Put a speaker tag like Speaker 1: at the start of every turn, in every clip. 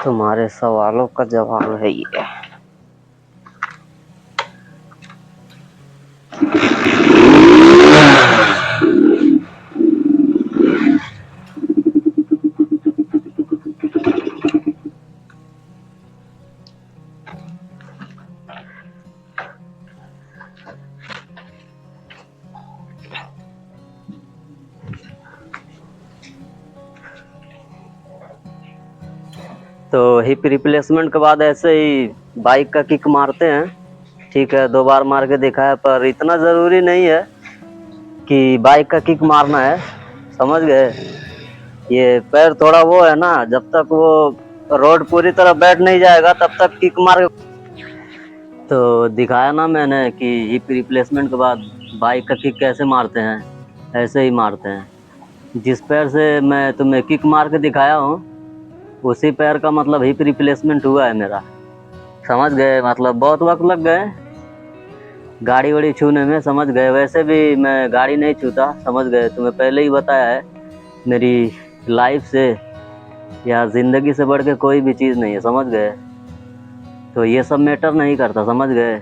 Speaker 1: तुम्हारे सवालों का जवाब है ये। तो हिप रिप्लेसमेंट के बाद ऐसे ही बाइक का किक मारते हैं। ठीक है, 2 बार मार के देखा है, पर इतना ज़रूरी नहीं है कि बाइक का किक मारना है, समझ गए। ये पैर थोड़ा वो है ना, जब तक वो रोड पूरी तरह बैठ नहीं जाएगा तब तक किक मार। तो दिखाया ना मैंने कि हिप रिप्लेसमेंट के बाद बाइक का किक कैसे मारते हैं, ऐसे ही मारते हैं। जिस पैर से मैं तुम्हें किक मार के दिखाया हूँ उसी पैर का मतलब हिप रिप्लेसमेंट हुआ है मेरा, समझ गए। मतलब बहुत वक्त लग गए गाड़ी वाड़ी छूने में, समझ गए। वैसे भी मैं गाड़ी नहीं छूता, समझ गए। तुम्हें पहले ही बताया है, मेरी लाइफ से या ज़िंदगी से बढ़ के कोई भी चीज़ नहीं है, समझ गए। तो ये सब मैटर नहीं करता, समझ गए।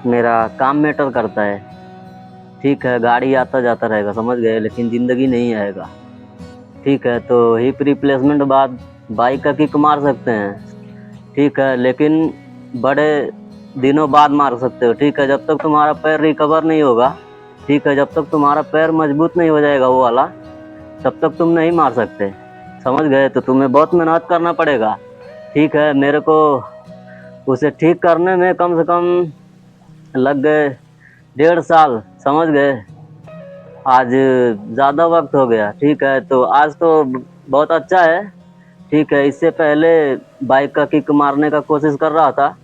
Speaker 1: मेरा काम मैटर करता है। ठीक है, गाड़ी आता जाता रहेगा, समझ गए, लेकिन ज़िंदगी नहीं आएगा। ठीक है, तो हिप रिप्लेसमेंट बाद बाइक का किक मार सकते हैं, ठीक है, लेकिन बड़े दिनों बाद मार सकते हो। ठीक है, जब तक तुम्हारा पैर रिकवर नहीं होगा, ठीक है, जब तक तुम्हारा पैर मजबूत नहीं हो जाएगा वो वाला, तब तक तुम नहीं मार सकते, समझ गए। तो तुम्हें बहुत मेहनत करना पड़ेगा। ठीक है, मेरे को उसे ठीक करने में कम से कम लग गए 1.5 साल, समझ गए। आज ज़्यादा वक्त हो गया। ठीक है, तो आज तो बहुत अच्छा है। ठीक है, इससे पहले बाइक का किक मारने का कोशिश कर रहा था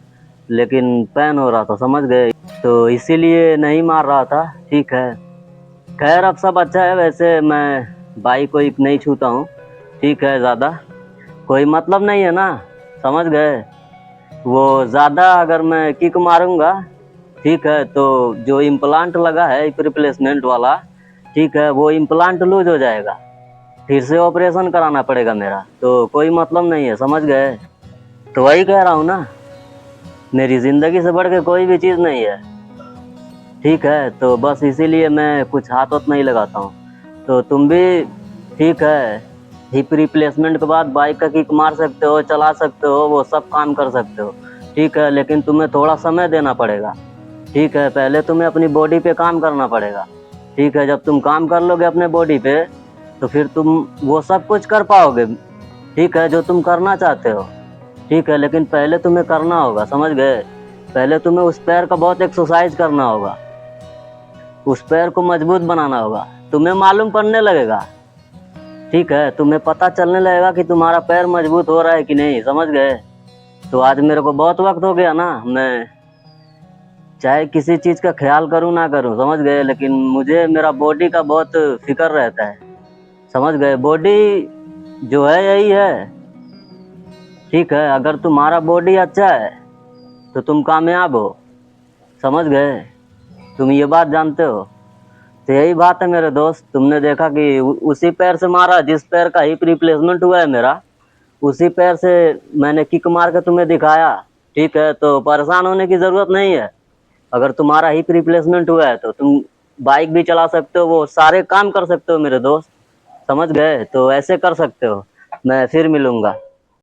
Speaker 1: लेकिन पैन हो रहा था, समझ गए, तो इसीलिए नहीं मार रहा था। ठीक है, खैर अब सब अच्छा है। वैसे मैं बाइक को नहीं छूता हूँ, ठीक है, ज़्यादा कोई मतलब नहीं है ना, समझ गए। वो ज़्यादा अगर मैं किक मारूंगा, ठीक है, तो जो इम्प्लांट लगा है हिप रिप्लेसमेंट वाला, ठीक है, वो इम्प्लांट लूज हो जाएगा, फिर से ऑपरेशन कराना पड़ेगा मेरा, तो कोई मतलब नहीं है, समझ गए। तो वही कह रहा हूँ ना, मेरी ज़िंदगी से बढ़ के कोई भी चीज़ नहीं है। ठीक है, तो बस इसीलिए मैं कुछ हाथ वत नहीं लगाता हूँ। तो तुम भी, ठीक है, हिप रिप्लेसमेंट के बाद बाइक का किक मार सकते हो, चला सकते हो, वो सब काम कर सकते हो, ठीक है, लेकिन तुम्हें थोड़ा समय देना पड़ेगा। ठीक है, पहले तुम्हें अपनी बॉडी पे काम करना पड़ेगा। ठीक है, जब तुम काम कर लोगे अपने बॉडी पे तो फिर तुम वो सब कुछ कर पाओगे, ठीक है, जो तुम करना चाहते हो। ठीक है, लेकिन पहले तुम्हें करना होगा, समझ गए। पहले तुम्हें उस पैर का बहुत एक्सरसाइज करना होगा, उस पैर को मजबूत बनाना होगा, तुम्हें मालूम पड़ने लगेगा। ठीक है, तुम्हें पता चलने लगेगा कि तुम्हारा पैर मजबूत हो रहा है कि नहीं, समझ गए। तो आज मेरे को बहुत वक्त हो गया ना, मैं चाहे किसी चीज़ का ख्याल करूँ ना करूँ, समझ गए, लेकिन मुझे मेरा बॉडी का बहुत फिक्र रहता है, समझ गए। बॉडी जो है यही है। ठीक है, अगर तुम्हारा बॉडी अच्छा है तो तुम कामयाब हो, समझ गए। तुम ये बात जानते हो। तो यही बात है मेरे दोस्त, तुमने देखा कि उसी पैर से मारा जिस पैर का हिप रिप्लेसमेंट हुआ है मेरा, उसी पैर से मैंने किक मार के तुम्हें दिखाया। ठीक है, तो परेशान होने की ज़रूरत नहीं है। अगर तुम्हारा हिप रिप्लेसमेंट हुआ है तो तुम बाइक भी चला सकते हो, वो सारे काम कर सकते हो मेरे दोस्त, समझ गए। तो ऐसे कर सकते हो। मैं फिर मिलूँगा।